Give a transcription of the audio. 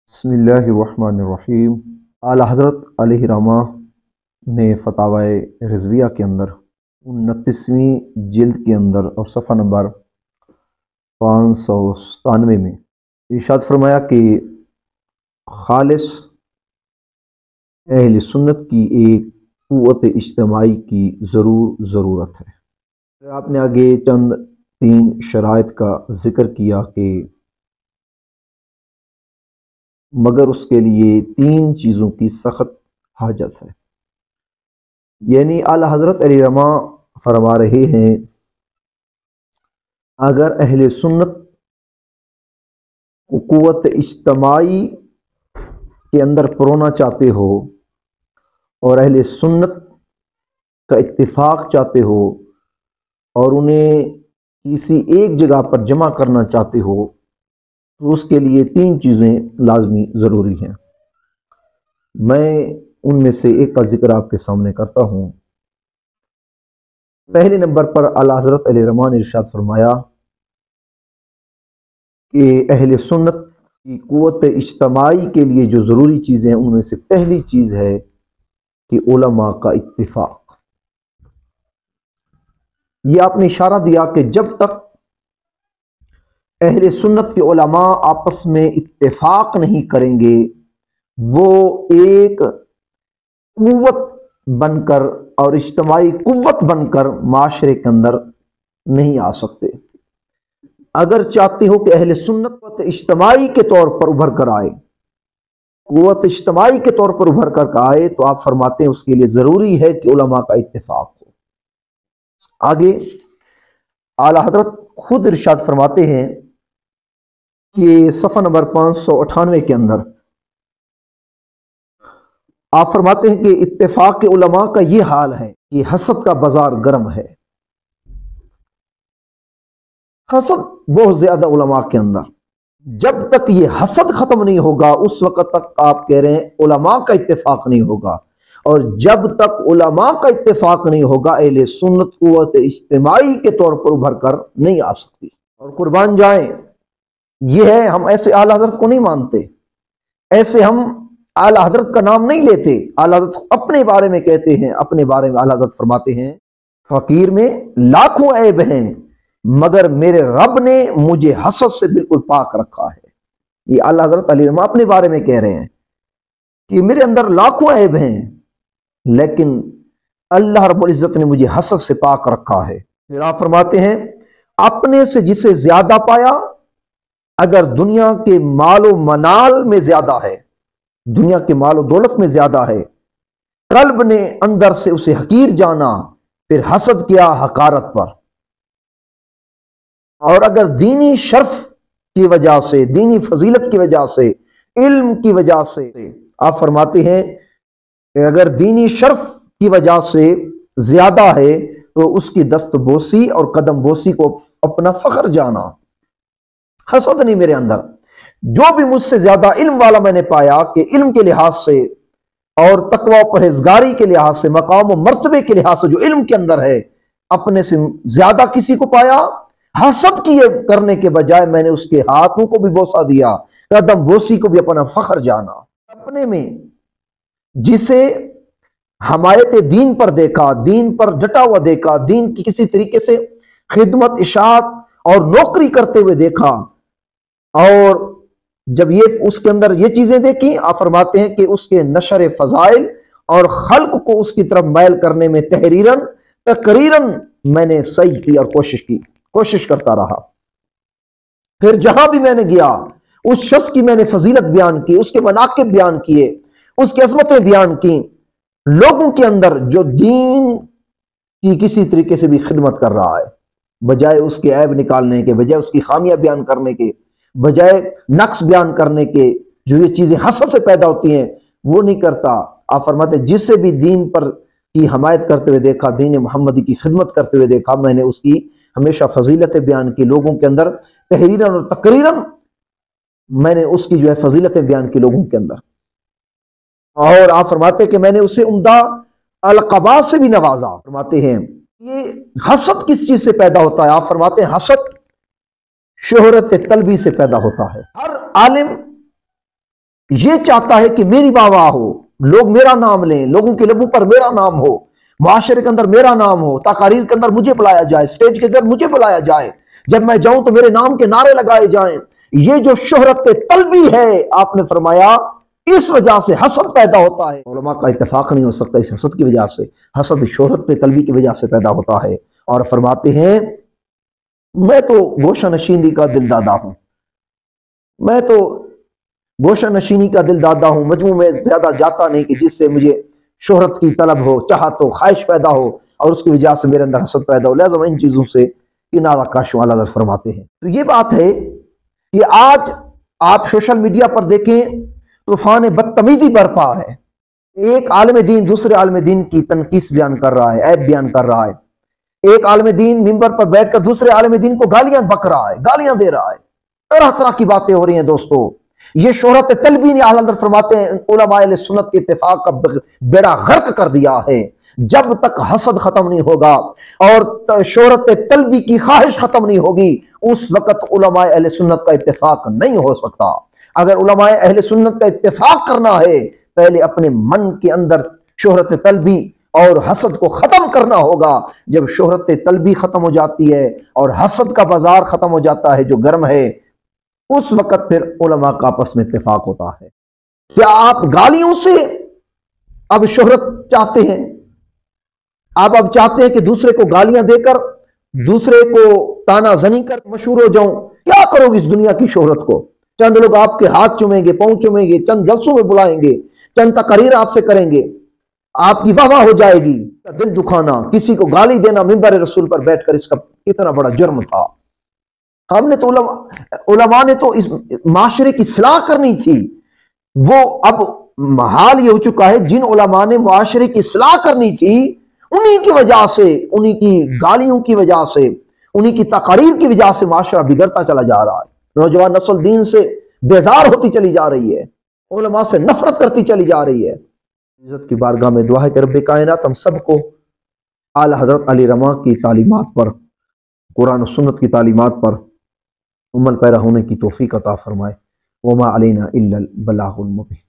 बिस्मिल्लाहिर्रहमानिर्रहीम। आला हज़रत अलैहि रहमा ने फ़तावा रिज़विया के अंदर 29वीं जिल्द के अंदर और सफ़ा नंबर 597 में इरशाद फरमाया कि खालिस अहल सुन्नत की एक क़ुव्वत इज्तिमाई की ज़रूरत है। आपने आगे चंद 3 शराइत का ज़िक्र किया कि मगर उसके लिए 3 चीज़ों की सख्त हाजत है। यानी आला हज़रत अलैहि रहमा फरमा रहे हैं, अगर अहले सुन्नत को क़ुव्वत इज्तिमाई के अंदर परोना चाहते हो और अहले सुन्नत का इत्तिफाक चाहते हो और उन्हें किसी एक जगह पर जमा करना चाहते हो तो उसके लिए 3 चीज़ें लाजमी ज़रूरी हैं। मैं उनमें से एक का जिक्र आपके सामने करता हूँ। पहले नंबर पर आला हज़रत अलैहि रहमान ने इरशाद फरमाया कि अहले सुन्नत की क़ुव्वत इज्तिमाई के लिए जो ज़रूरी चीज़ें हैं उनमें से पहली चीज़ है कि उलमा का इत्तिफाक। ये आपने इशारा दिया कि जब तक अहले सुन्नत के उलमा आपस में इत्तिफाक नहीं करेंगे वो एक क़ुव्वत बनकर और इज्तिमाई क़ुव्वत बनकर माशरे के अंदर नहीं आ सकते। अगर चाहते हो कि अहले सुन्नत इज्तिमाई के तौर पर उभर कर आए, क़ुव्वत इज्तिमाई के तौर पर उभर कर आए, तो आप फरमाते हैं उसके लिए ज़रूरी है कि उलमा का इत्तिफाक हो। आगे आला हज़रत खुद इरशाद फरमाते हैं कि सफ़ा नंबर 598 के अंदर आप फरमाते हैं कि इत्तिफाक के उलमा का ये हाल है कि हसद का बाजार गर्म है। हसद बहुत ज्यादा उलमा के अंदर, जब तक ये हसद खत्म नहीं होगा उस वक्त तक आप कह रहे हैं उलमा का इत्तिफाक नहीं होगा, और जब तक उलमा का इत्तिफाक नहीं होगा अहले सुन्नत क़ुव्वत इज्तिमाई के तौर पर उभर कर नहीं आ सकती। और कुर्बान जाएं, ये है हम ऐसे आला हज़रत को नहीं मानते, ऐसे हम आला हज़रत का नाम नहीं लेते। आला हज़रत अपने बारे में कहते हैं, अपने बारे में आला हज़रत फरमाते हैं फ़कीर में लाखों ऐब हैं मगर मेरे रब ने मुझे हसद से बिल्कुल पाक रखा है। ये आला हज़रत अलैहि रहमा अपने बारे में कह रहे हैं कि मेरे अंदर लाखों ऐब हैं लेकिन अल्लाह रब्बुल इज़्ज़त ने मुझे हसद से पाक रखा है। फिर आप फरमाते हैं अपने से जिसे ज्यादा पाया, अगर दुनिया के मालो मनाल में ज्यादा है, दुनिया के मालो दौलत में ज्यादा है, कल्ब ने अंदर से उसे हकीर जाना, फिर हसद किया हकारत पर। और अगर दीनी शर्फ की वजह से, दीनी फजीलत की वजह से, इल्म की वजह से, आप फरमाते हैं कि अगर दीनी शर्फ की वजह से ज्यादा है तो उसकी दस्तबोसी और कदम बोसी को अपना फख्र जाना। हसद नहीं मेरे अंदर, जो भी मुझसे ज्यादा इल्म वाला मैंने पाया कि इल्म के लिहाज से और तकवा परहेजगारी के लिहाज से, मकाम और मर्तबे के लिहाज से जो इल्म के अंदर है, अपने से ज्यादा किसी को पाया, हसद किए करने के बजाय मैंने उसके हाथों को भी बोसा दिया, कदम बोसी को भी अपना फख्र जाना। अपने में जिसे हमायत दीन पर देखा, दीन पर डटा हुआ देखा, दीन की किसी तरीके से खिदमत, इशाअत और नौकरी करते हुए देखा, और जब ये उसके अंदर ये चीजें देखी, आप फरमाते हैं कि उसके नशर फजाइल और खल्क को उसकी तरफ मैल करने में तहरीरन तकरीरन मैंने सही की और कोशिश करता रहा। फिर जहां भी मैंने गया उस शख्स की मैंने फजीलत बयान की, उसके मनाकिब बयान किए, उसकी अजमतें बयान की। लोगों के अंदर जो दीन की किसी तरीके से भी खिदमत कर रहा है, बजाय उसके ऐब निकालने के, बजाय उसकी खामियां बयान करने के, बजाय नक्स बयान करने के, जो ये चीजें हसद से पैदा होती हैं वो नहीं करता। आप फरमाते जिससे भी दीन पर की हमायत करते हुए देखा, दीन मोहम्मदी की खिदमत करते हुए देखा, मैंने उसकी हमेशा फजीलतें बयान की लोगों के अंदर, तहरीरन और तकरीरन मैंने उसकी जो है फजीलतें बयान की लोगों के अंदर। और आप फरमाते कि मैंने उसे उम्दा अलक़बा से भी नवाजा। फरमाते हैं ये हसद किस चीज से पैदा होता है? आप फरमाते हैं हसद शोहरत तलबी से पैदा होता है। हर आलिम یہ چاہتا ہے کہ میری واہ واہ ہو، لوگ میرا نام لیں، لوگوں کے لبوں پر میرا نام ہو، معاشرے کے اندر میرا نام ہو، تقاریر کے اندر مجھے بلایا جائے، سٹیج کے اندر مجھے بلایا جائے، جب میں جاؤں تو میرے نام کے نعرے لگائے جائیں۔ یہ جو شہرت طلبی ہے، آپ نے فرمایا اس وجہ سے حسد پیدا ہوتا ہے۔ علماء کا اتفاق نہیں ہو سکتا اس حسد کی وجہ سے، حسد شہرت طلبی کی وجہ سے پیدا ہوتا ہے۔ اور فرماتے ہیں میں تو گوشہ نشینی کا دل دادا ہوں، میں تو گوشہ نشینی کا دل دادا ہوں، مجموع میں زیادہ جاتا نہیں کہ جس سے مجھے شہرت کی طلب ہو، چاہت ہو، خواہش پیدا ہو اور اس کی وجہ سے میرے اندر حسد پیدا ہو، لہذا میں ان چیزوں سے کنارہ کش والا حضرت فرماتے ہیں۔ تو یہ بات ہے کہ آج آپ سوشل میڈیا پر دیکھیں طوفان بدتمیزی برپا ہے، ایک عالم دین دوسرے عالم دین کی تنقیص بیان کر رہا ہے، عیب بیان کر رہا ہے، ایک عالم دین ممبر پر بیٹھ کر دوسرے عالم دین کو گالیاں بک رہا ہے، گالیاں دے رہا ہے، طرح طرح کی باتیں ہو رہی ہیں دوستو۔ یہ شہرت طلبی نے اعلیٰ حضرت فرماتے ہیں علماء اہل سنت کے اتفاق کا بیڑا غرق کر دیا ہے۔ جب تک حسد ختم نہیں ہوگا اور شہرت طلبی کی خواہش ختم نہیں ہوگی، اس وقت علماء اہل سنت کا اتفاق نہیں ہو سکتا۔ اگر علماء اہل سنت کا اتفاق کرنا ہے، پہلے اپنے من کے اندر شہرت طلبی اور حسد کو ختم کرنا ہوگا۔ جب شہرت طلبی ختم ہو جاتی ہے اور حسد کا بازار ختم ہو جاتا ہے جو گرم ہے، اس وقت پھر علماء کا آپس میں اتفاق ہوتا ہے۔ کیا آپ گالیوں سے اب شہرت چاہتے ہیں؟ آپ اب چاہتے ہیں کہ دوسرے کو گالیاں دے کر، دوسرے کو تانا زنی کر مشہور ہو جاؤں؟ کیا کرو گے اس دنیا کی شہرت کو؟ چند لوگ آپ کے ہاتھ چومیں گے، پاؤں چومیں گے، چند جلسوں میں بلائیں گے، چند تقریر آپ سے کریں گے، آپ کی واہ واہ ہو جائے گی۔ دل دکھانا، کسی کو گالی دینا ممبر رسول پر بیٹھ کر، اس کا کتنا بڑا جرم تھا۔ ہم نے تو علماء نے تو اس معاشرے کی اصلاح کرنی تھی۔ وہ اب حال یہ ہو چکا ہے، جن علماء نے معاشرے کی اصلاح کرنی تھی، انہی کی وجہ سے، انہی کی گالیوں کی وجہ سے، انہی کی تقاریر کی وجہ سے معاشرہ بگڑتا چلا جا رہا ہے۔ نوجوان نسل دین سے بیزار ہوتی چلی جا رہی ہے، علماء سے نفرت کرتی چلی جا رہی ہے۔ عزت کی بارگاہ میں دعا ہے کہ رب کائنات ہم سب کو اعلیٰ حضرت علی رضا کی تعلیمات پر، قرآن و سنت کی تعلیمات پر عمل پیرا ہونے کی توفیق عطا فرمائے۔ وما علینا الا البلاغ المبین۔